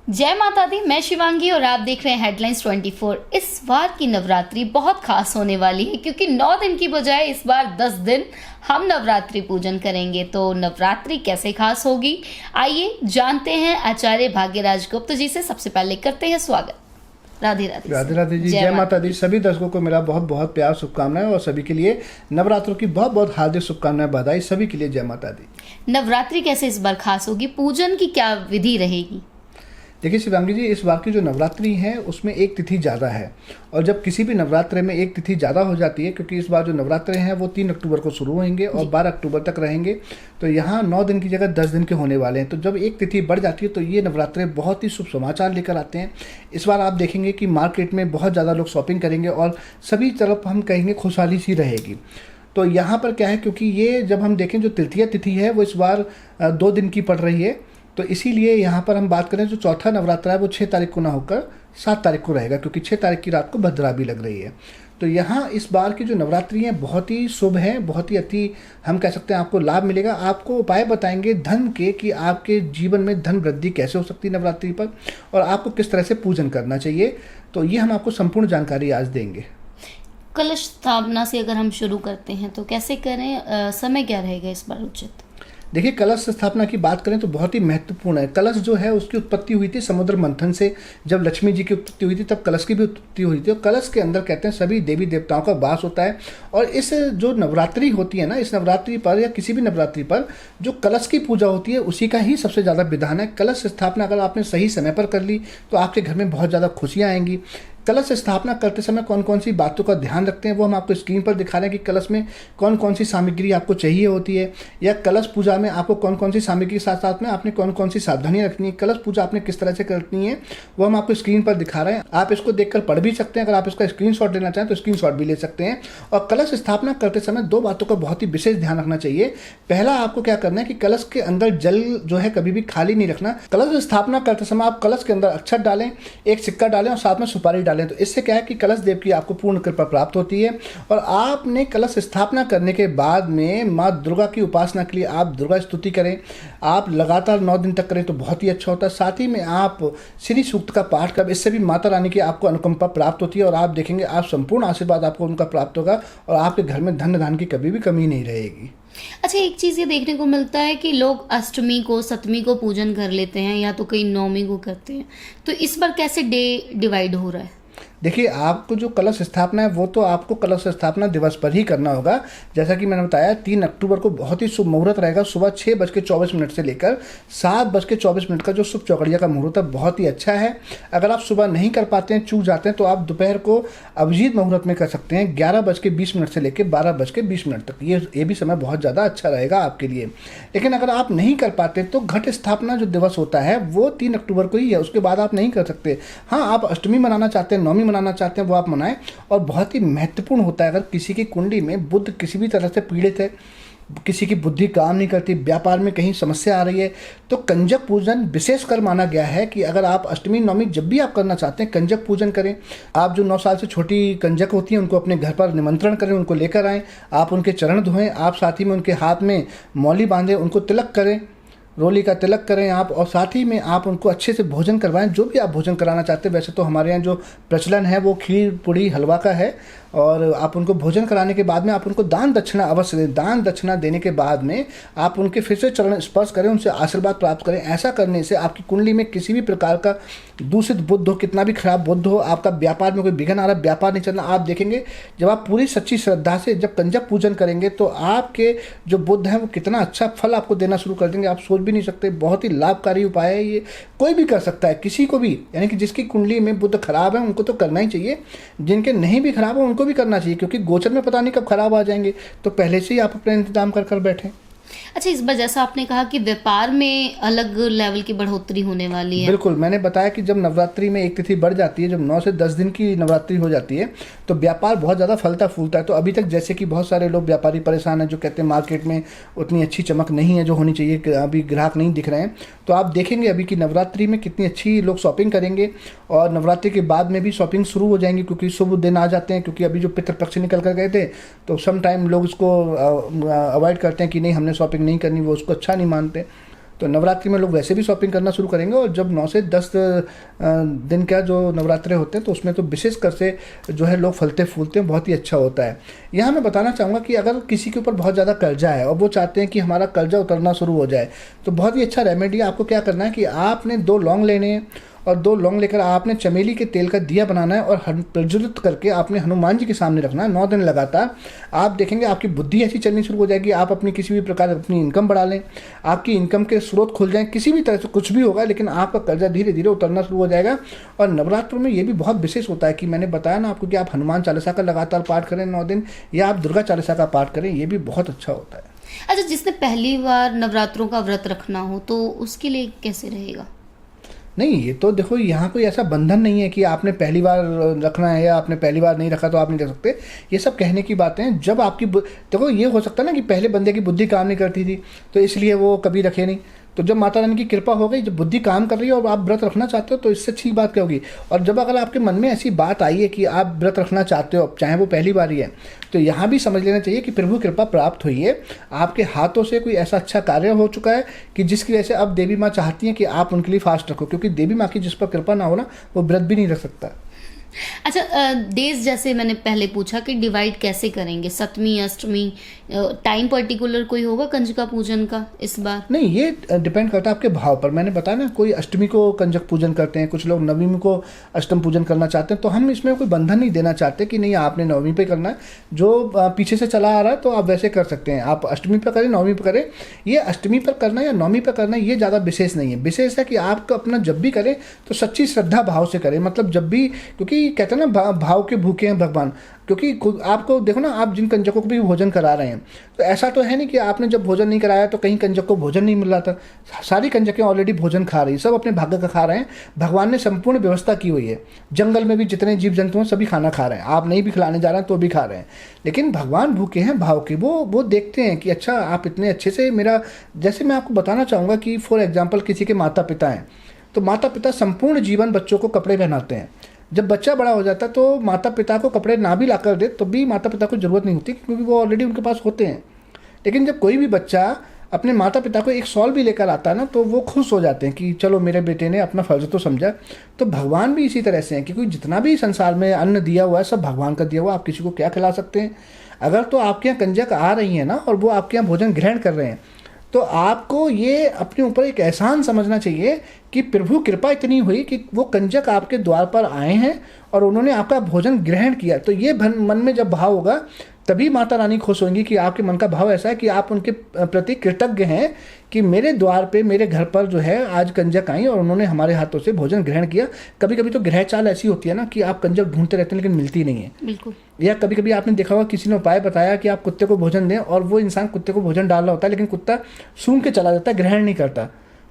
जय माता दी। मैं शिवांगी और आप देख रहे हैं हेडलाइंस 24। इस बार की नवरात्रि बहुत खास होने वाली है क्योंकि 9 दिन की बजाय इस बार 10 दिन हम नवरात्रि पूजन करेंगे। तो नवरात्रि कैसे खास होगी, आइए जानते हैं आचार्य भाग्यराज गुप्त जी से। सबसे पहले करते हैं स्वागत। राधे राधे। राधे राधे जी। जय माता दी। सभी दर्शकों को मेरा बहुत बहुत प्यार शुभकामनाएं और सभी के लिए नवरात्रों की बहुत बहुत हार्दिक शुभकामनाएं, बधाई सभी के लिए। जय माता दी। नवरात्रि कैसे इस बार खास होगी, पूजन की क्या विधि रहेगी? देखिए शिवांगी जी, इस बार की जो नवरात्रि है उसमें एक तिथि ज़्यादा है, और जब किसी भी नवरात्रि में एक तिथि ज़्यादा हो जाती है, क्योंकि इस बार जो नवरात्रि हैं वो 3 अक्टूबर को शुरू होंगे और 12 अक्टूबर तक रहेंगे, तो यहाँ 9 दिन की जगह 10 दिन के होने वाले हैं। तो जब एक तिथि बढ़ जाती है तो ये नवरात्रि बहुत ही शुभ समाचार लेकर आते हैं। इस बार आप देखेंगे कि मार्केट में बहुत ज़्यादा लोग शॉपिंग करेंगे और सभी तरफ हम कहेंगे खुशहाली सी रहेगी। तो यहाँ पर क्या है, क्योंकि ये जब हम देखें जो तृतीय तिथि है वो इस बार 2 दिन की पड़ रही है, तो इसीलिए यहाँ पर हम बात करें जो चौथा नवरात्रा है वो 6 तारीख को ना होकर 7 तारीख को रहेगा, क्योंकि 6 तारीख की रात को भद्रा भी लग रही है। तो यहाँ इस बार की जो नवरात्रि हैं बहुत ही शुभ हैं, बहुत ही अति हम कह सकते हैं आपको लाभ मिलेगा। आपको उपाय बताएंगे धन के कि आपके जीवन में धन वृद्धि कैसे हो सकती है नवरात्रि पर, और आपको किस तरह से पूजन करना चाहिए। तो ये हम आपको संपूर्ण जानकारी आज देंगे। कलश स्थापना से अगर हम शुरू करते हैं तो कैसे करें, समय क्या रहेगा इस बार उचित? देखिए, कलश स्थापना की बात करें तो बहुत ही महत्वपूर्ण है। कलश जो है उसकी उत्पत्ति हुई थी समुद्र मंथन से। जब लक्ष्मी जी की उत्पत्ति हुई थी तब कलश की भी उत्पत्ति हुई थी, और कलश के अंदर कहते हैं सभी देवी देवताओं का वास होता है। और इस जो नवरात्रि होती है ना, इस नवरात्रि पर या किसी भी नवरात्रि पर जो कलश की पूजा होती है उसी का ही सबसे ज़्यादा विधान है। कलश स्थापना अगर आपने सही समय पर कर ली तो आपके घर में बहुत ज़्यादा खुशियाँ आएंगी। कलश स्थापना करते समय कौन कौन सी बातों का ध्यान रखते हैं वो हम आपको स्क्रीन पर दिखा रहे हैं कि कलश में कौन कौन सी सामग्री आपको चाहिए होती है, या कलश पूजा में आपको कौन कौन सी सामग्री के साथ साथ में आपने कौन कौन सी सावधानियां रखनी है, कलश पूजा आपने किस तरह से करनी है वो हम आपको स्क्रीन पर दिखा रहे हैं। आप इसको देखकर पढ़ भी सकते हैं। अगर आप इसका स्क्रीनशॉट लेना चाहें तो स्क्रीनशॉट भी ले सकते हैं। और कलश स्थापना करते समय 2 बातों का बहुत ही विशेष ध्यान रखना चाहिए। पहला, आपको क्या करना है कि कलश के अंदर जल जो है कभी भी खाली नहीं रखना। कलश स्थापना करते समय आप कलश के अंदर अक्षत डालें, एक सिक्का डालें और साथ में सुपारी डालें। तो इससे क्या है कि कलश देव की आपको पूर्ण कृपा प्राप्त होती है। और आपने कलश स्थापना करने के बाद में माँ दुर्गा की उपासना के लिए आप दुर्गा स्तुति करें। आप लगातार 9 दिन तक करें तो बहुत ही अच्छा होता है। साथ ही में आप श्री सूक्त का पाठ करें, इससे भी माता रानी की आपको अनुकंपा प्राप्त होती है और आप देखेंगे आप संपूर्ण आशीर्वाद आपको उनका प्राप्त होगा और आपके घर में धन धान की कभी भी कमी नहीं रहेगी। अच्छा, एक चीज़ ये देखने को मिलता है कि लोग अष्टमी को, सप्तमी को पूजन कर लेते हैं या तो कई नवमी को करते हैं, तो इस बार कैसे डे डिवाइड हो रहा है? देखिए, आपको जो कलश स्थापना है वो तो आपको कलश स्थापना दिवस पर ही करना होगा। जैसा कि मैंने बताया 3 अक्टूबर को बहुत ही शुभ मुहूर्त रहेगा। सुबह 6:24 से लेकर 7:24 का जो शुभ चौकड़िया का मुहूर्त है बहुत ही अच्छा है। अगर आप सुबह नहीं कर पाते हैं, चूक जाते हैं, तो आप दोपहर को अभिजीत मुहूर्त में कर सकते हैं 11:20 से लेकर 12:20 तक। ये भी समय बहुत ज़्यादा अच्छा रहेगा आपके लिए। लेकिन अगर आप नहीं कर पाते तो घट स्थापना जो दिवस होता है वो 3 अक्टूबर को ही है, उसके बाद आप नहीं कर सकते। हाँ, आप अष्टमी मनाना चाहते हैं, नवमी मनाना चाहते हैं वो आप मनाएं। और बहुत ही महत्वपूर्ण होता है, अगर किसी की कुंडली में बुध किसी भी तरह से पीड़ित है, किसी की बुद्धि काम नहीं करती, व्यापार में कहीं समस्या आ रही है, तो कंजक पूजन विशेष कर माना गया है कि अगर आप अष्टमी नवमी जब भी आप करना चाहते हैं कंजक पूजन करें। आप जो 9 साल से छोटी कंजक होती हैं उनको अपने घर पर निमंत्रण करें, उनको लेकर आएँ, आप उनके चरण धोएं, आप साथ ही में उनके हाथ में मौली बांधें, उनको तिलक करें, रोली का तिलक करें आप, और साथ ही में आप उनको अच्छे से भोजन करवाएं, जो भी आप भोजन कराना चाहते हैं। वैसे तो हमारे यहाँ जो प्रचलन है वो खीर पूड़ी हलवा का है, और आप उनको भोजन कराने के बाद में आप उनको दान दक्षिणा अवश्य दें। दान दक्षिणा देने के बाद में आप उनके फिर से चरण स्पर्श करें, उनसे आशीर्वाद प्राप्त करें। ऐसा करने से आपकी कुंडली में किसी भी प्रकार का दूषित बुद्ध हो, कितना भी खराब बुद्ध हो, आपका व्यापार में कोई विघ्न आ रहा है, व्यापार नहीं चलना, आप देखेंगे जब आप पूरी सच्ची श्रद्धा से जब कंजक पूजन करेंगे तो आपके जो बुद्ध हैं वो कितना अच्छा फल आपको देना शुरू कर देंगे, आप सोच भी नहीं सकते। बहुत ही लाभकारी उपाय है ये, कोई भी कर सकता है, किसी को भी, यानी कि जिसकी कुंडली में बुद्ध खराब है उनको तो करना ही चाहिए, जिनके नहीं भी खराब है उनको भी करना चाहिए, क्योंकि गोचर में पता नहीं कब खराब आ जाएंगे। तो पहले से ही आप अपना इंतजाम कर बैठें। अच्छा, इस बार जैसा आपने कहा कि व्यापार में अलग लेवल की बढ़ोतरी होने वाली है। बिल्कुल, मैंने बताया कि जब नवरात्रि में एक तिथि बढ़ जाती है, जब 9 से 10 दिन की नवरात्रि हो जाती है तो व्यापार बहुत ज़्यादा फलता फूलता है। तो अभी तक जैसे कि बहुत सारे लोग व्यापारी परेशान हैं, जो कहते हैं मार्केट में उतनी अच्छी चमक नहीं है जो होनी चाहिए, अभी ग्राहक नहीं दिख रहे हैं। तो आप देखेंगे अभी की नवरात्रि में कितनी अच्छी लोग शॉपिंग करेंगे, और नवरात्रि के बाद में भी शॉपिंग शुरू हो जाएंगी, क्योंकि शुभ दिन आ जाते हैं। क्योंकि अभी जो पितृपक्ष निकल कर गए थे तो सम टाइम लोग इसको अवॉइड करते हैं कि नहीं हमने शॉपिंग नहीं करनी, वो उसको अच्छा नहीं मानते। तो नवरात्रि में लोग वैसे भी शॉपिंग करना शुरू करेंगे, और जब 9 से 10 दिन का जो नवरात्रे होते हैं तो उसमें तो विशेष कर से जो है लोग फलते फूलते हैं, बहुत ही अच्छा होता है। यहाँ मैं बताना चाहूँगा कि अगर किसी के ऊपर बहुत ज़्यादा कर्जा है और वो चाहते हैं कि हमारा कर्जा उतरना शुरू हो जाए, तो बहुत ही अच्छा रेमेडी आपको क्या करना है कि आपने 2 लौंग लेने हैं, और 2 लौंग लेकर आपने चमेली के तेल का दिया बनाना है और प्रज्वलित करके आपने हनुमान जी के सामने रखना है 9 दिन लगातार। आप देखेंगे आपकी बुद्धि ऐसी चलनी शुरू हो जाएगी, आप अपनी किसी भी प्रकार अपनी इनकम बढ़ा लें, आपकी इनकम के स्रोत खुल जाएं, किसी भी तरह से कुछ भी होगा, लेकिन आपका कर्जा धीरे धीरे उतरना शुरू हो जाएगा। और नवरात्रों में ये भी बहुत विशेष होता है कि मैंने बताया ना आपको कि आप हनुमान चालीसा का लगातार पाठ करें 9 दिन, या आप दुर्गा चालीसा का पाठ करें, ये भी बहुत अच्छा होता है। अच्छा, जिसने पहली बार नवरात्रों का व्रत रखना हो तो उसके लिए कैसे रहेगा? नहीं, ये तो देखो यहाँ कोई ऐसा बंधन नहीं है कि आपने पहली बार रखना है या आपने पहली बार नहीं रखा तो आप नहीं रख सकते। ये सब कहने की बातें हैं। जब आपकी देखो ये हो सकता है ना कि पहले बंदे की बुद्धि काम नहीं करती थी तो इसलिए वो कभी रखे नहीं, तो जब माता रानी की कृपा हो गई, जब बुद्धि काम कर रही है और आप व्रत रखना चाहते हो तो इससे अच्छी बात क्या होगी। और जब अगर आपके मन में ऐसी बात आई है कि आप व्रत रखना चाहते हो, चाहे वो पहली बार ही है, तो यहाँ भी समझ लेना चाहिए कि प्रभु कृपा प्राप्त हुई है, आपके हाथों से कोई ऐसा अच्छा कार्य हो चुका है कि जिसकी वजह से अब देवी माँ चाहती हैं कि आप उनके लिए फास्ट रखो, क्योंकि देवी माँ की जिस पर कृपा ना हो ना, वो व्रत भी नहीं रख सकता। अच्छा, डेज जैसे मैंने पहले पूछा कि डिवाइड कैसे करेंगे, सप्तमी अष्टमी, टाइम पर्टिकुलर कोई होगा कंजका पूजन का इस बार? नहीं, ये डिपेंड करता है आपके भाव पर। मैंने बताया ना, कोई अष्टमी को कंजक पूजन करते हैं, कुछ लोग नवमी को अष्टम पूजन करना चाहते हैं, तो हम इसमें कोई बंधन नहीं देना चाहते कि नहीं आपने नवमी पे करना है। जो पीछे से चला आ रहा है तो आप वैसे कर सकते हैं, आप अष्टमी पर करें, नवमी पर करें। ये अष्टमी पर करना या नवमी पर करना ये ज़्यादा विशेष नहीं है। विशेष है कि आप अपना जब भी करें तो सच्ची श्रद्धा भाव से करें, मतलब जब भी, क्योंकि कहते हैं ना भाव के भूखे हैं भगवान। क्योंकि आपको देखो ना, आप जिन कंजकों को भी भोजन करा रहे हैं, तो ऐसा तो है नहीं कि आपने जब भोजन नहीं कराया तो कहीं कंजक को भोजन नहीं मिल रहा था। सारी कंजकें ऑलरेडी भोजन खा रही, सब अपने भाग्य का खा रहे हैं। भगवान ने संपूर्ण व्यवस्था की हुई है, जंगल में भी जितने जीव जंतु हैं सभी खाना खा रहे हैं। आप नहीं भी खिलाने जा रहे हैं तो भी खा रहे हैं, लेकिन भगवान भूखे हैं भाव के। वो देखते हैं कि अच्छा आप इतने अच्छे से मेरा, जैसे मैं आपको बताना चाहूँगा कि फॉर एग्जाम्पल किसी के माता पिता हैं, तो माता पिता संपूर्ण जीवन बच्चों को कपड़े पहनाते हैं। जब बच्चा बड़ा हो जाता है तो माता पिता को कपड़े ना भी ला कर दे तो भी माता पिता को ज़रूरत नहीं होती, क्योंकि वो ऑलरेडी उनके पास होते हैं। लेकिन जब कोई भी बच्चा अपने माता पिता को एक शॉल भी लेकर आता है ना, तो वो खुश हो जाते हैं कि चलो मेरे बेटे ने अपना फ़र्ज तो समझा। तो भगवान भी इसी तरह से हैं कि कोई जितना भी संसार में अन्न दिया हुआ है सब भगवान का दिया हुआ, आप किसी को क्या खिला सकते हैं। अगर तो आपके यहाँ कंजक आ रही हैं ना और वो आपके यहाँ भोजन ग्रहण कर रहे हैं, तो आपको ये अपने ऊपर एक एहसान समझना चाहिए कि प्रभु कृपा इतनी हुई कि वो कंजक आपके द्वार पर आए हैं और उन्होंने आपका भोजन ग्रहण किया। तो ये मन में जब भाव होगा तभी माता रानी खुश होंगी कि आपके मन का भाव ऐसा है कि आप उनके प्रति कृतज्ञ हैं कि मेरे द्वार पे, मेरे घर पर जो है आज कंजक आई और उन्होंने हमारे हाथों से भोजन ग्रहण किया। कभी कभी तो ग्रह चाल ऐसी होती है ना कि आप कंजक ढूंढते रहते हैं लेकिन मिलती नहीं है। बिल्कुल। या कभी कभी आपने देखा होगा किसी ने उपाय बताया कि आप कुत्ते को भोजन दें और वो इंसान कुत्ते को भोजन डाल रहा होता है लेकिन कुत्ता सूंघ के चला जाता है, ग्रहण नहीं करता।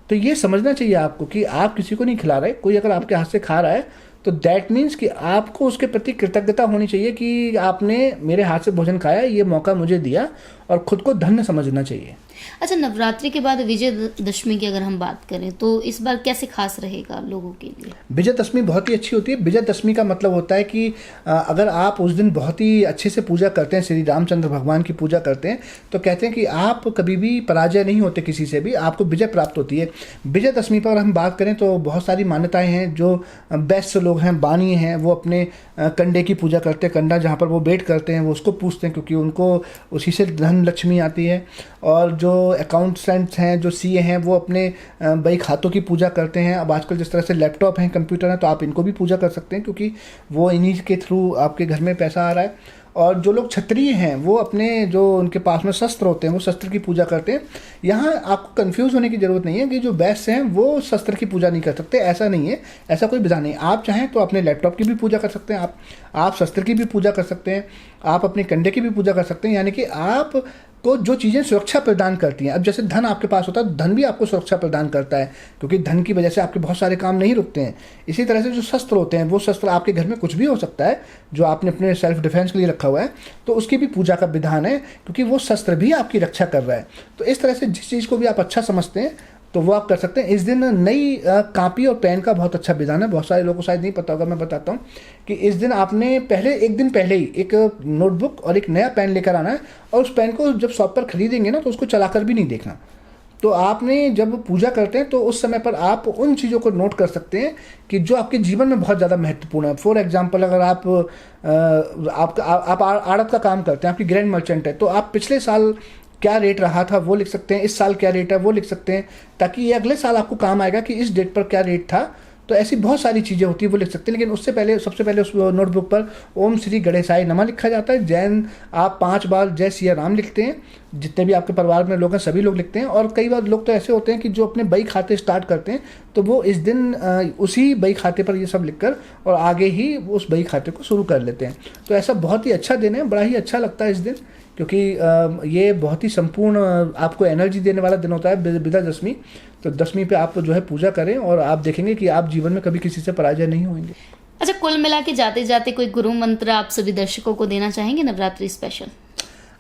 तो ये समझना चाहिए आपको कि आप किसी को नहीं खिला रहे, कोई अगर आपके हाथ से खा रहा है तो दैट मीन्स कि आपको उसके प्रति कृतज्ञता होनी चाहिए कि आपने मेरे हाथ से भोजन खाया, ये मौका मुझे दिया, और खुद को धन्य समझना चाहिए। अच्छा, नवरात्रि के बाद विजयदशमी की अगर हम बात करें तो इस बार कैसे खास रहेगा लोगों के लिए? विजयदशमी बहुत ही अच्छी होती है। विजयदशमी का मतलब होता है कि अगर आप उस दिन बहुत ही अच्छे से पूजा करते हैं, श्री रामचंद्र भगवान की पूजा करते हैं, तो कहते हैं कि आप कभी भी पराजय नहीं होते किसी से भी, आपको विजय प्राप्त होती है। विजयदशमी पर हम बात करें तो बहुत सारी मान्यताएं हैं। जो बेस्ट लोग हैं, बानी हैं, वो अपने कंडे की पूजा करते हैं। कंडा जहाँ पर वो वेट करते हैं वो उसको पूछते हैं क्योंकि उनको उसी से धन लक्ष्मी आती है। और जो अकाउंटेंट्स हैं, जो सीए हैं, वो अपने बही खातों की पूजा करते हैं। अब आजकल जिस तरह से लैपटॉप हैं, कंप्यूटर हैं, तो आप इनको भी पूजा कर सकते हैं क्योंकि वो इन्हीं के थ्रू आपके घर में पैसा आ रहा है। और जो लोग क्षत्रिय हैं वो अपने जो उनके पास में शस्त्र होते हैं वो शस्त्र की पूजा करते हैं। यहाँ आपको कंफ्यूज होने की ज़रूरत नहीं है कि जो वैश्य हैं वो शस्त्र की पूजा नहीं कर सकते, ऐसा नहीं है, ऐसा कोई विधान नहीं। आप चाहें तो अपने लैपटॉप की भी पूजा कर सकते हैं, आप शस्त्र की भी पूजा कर सकते हैं, आप अपने कंडे की भी पूजा कर सकते हैं। यानी कि आप को जो चीज़ें सुरक्षा प्रदान करती हैं, अब जैसे धन आपके पास होता है, धन भी आपको सुरक्षा प्रदान करता है क्योंकि धन की वजह से आपके बहुत सारे काम नहीं रुकते हैं। इसी तरह से जो शस्त्र होते हैं, वो शस्त्र आपके घर में कुछ भी हो सकता है जो आपने अपने सेल्फ डिफेंस के लिए रखा हुआ है, तो उसकी भी पूजा का विधान है क्योंकि वो शस्त्र भी आपकी रक्षा कर रहा है। तो इस तरह से जिस चीज़ को भी आप अच्छा समझते हैं तो वो आप कर सकते हैं। इस दिन नई कॉपी और पेन का बहुत अच्छा विधान है। बहुत सारे लोगों को शायद नहीं पता होगा, मैं बताता हूँ कि इस दिन आपने एक दिन पहले ही एक नोटबुक और एक नया पेन लेकर आना है और उस पेन को जब शॉप पर खरीदेंगे ना तो उसको चलाकर भी नहीं देखना। तो आपने जब पूजा करते हैं तो उस समय पर आप उन चीज़ों को नोट कर सकते हैं कि जो आपके जीवन में बहुत ज़्यादा महत्वपूर्ण है। फॉर एग्जांपल, अगर आप आड़त का काम करते हैं, आपकी ग्रैंड मर्चेंट है, तो आप पिछले साल क्या रेट रहा था वो लिख सकते हैं, इस साल क्या रेट है वो लिख सकते हैं, ताकि ये अगले साल आपको काम आएगा कि इस डेट पर क्या रेट था। तो ऐसी बहुत सारी चीज़ें होती है वो लिख सकते हैं। लेकिन उससे पहले, सबसे पहले उस नोटबुक पर ओम श्री गणेशाय नमः लिखा जाता है। जैन आप 5 बार जय सिया राम लिखते हैं, जितने भी आपके परिवार में लोग हैं सभी लोग लिखते हैं। और कई बार लोग तो ऐसे होते हैं कि जो अपने बही खाते स्टार्ट करते हैं तो वो इस दिन उसी बही खाते पर ये सब लिखकर और आगे ही उस बही खाते को शुरू कर लेते हैं। तो ऐसा बहुत ही अच्छा दिन है, बड़ा ही अच्छा लगता है इस दिन, क्योंकि ये बहुत ही संपूर्ण आपको एनर्जी देने वाला दिन होता है विजया दशमी। तो दशमी पे आप जो है पूजा करें और आप देखेंगे कि आप जीवन में कभी किसी से पराजय नहीं होंगे। अच्छा, कुल मिला के जाते जाते कोई गुरु मंत्र आप सभी दर्शकों को देना चाहेंगे नवरात्रि स्पेशल?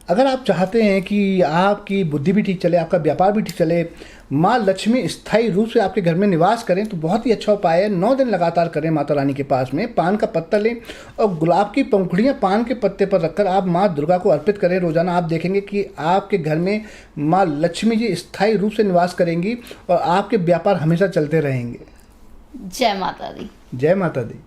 अगर आप चाहते हैं कि आपकी बुद्धि भी ठीक चले, आपका व्यापार भी ठीक चले, माँ लक्ष्मी स्थायी रूप से आपके घर में निवास करें, तो बहुत ही अच्छा उपाय है। 9 दिन लगातार करें माता रानी के पास में। पान का पत्ता लें और गुलाब की पंखुड़ियाँ पान के पत्ते पर रखकर आप माँ दुर्गा को अर्पित करें रोजाना। आप देखेंगे कि आपके घर में माँ लक्ष्मी जी स्थायी रूप से निवास करेंगी और आपके व्यापार हमेशा चलते रहेंगे। जय माता दी। जय माता दी।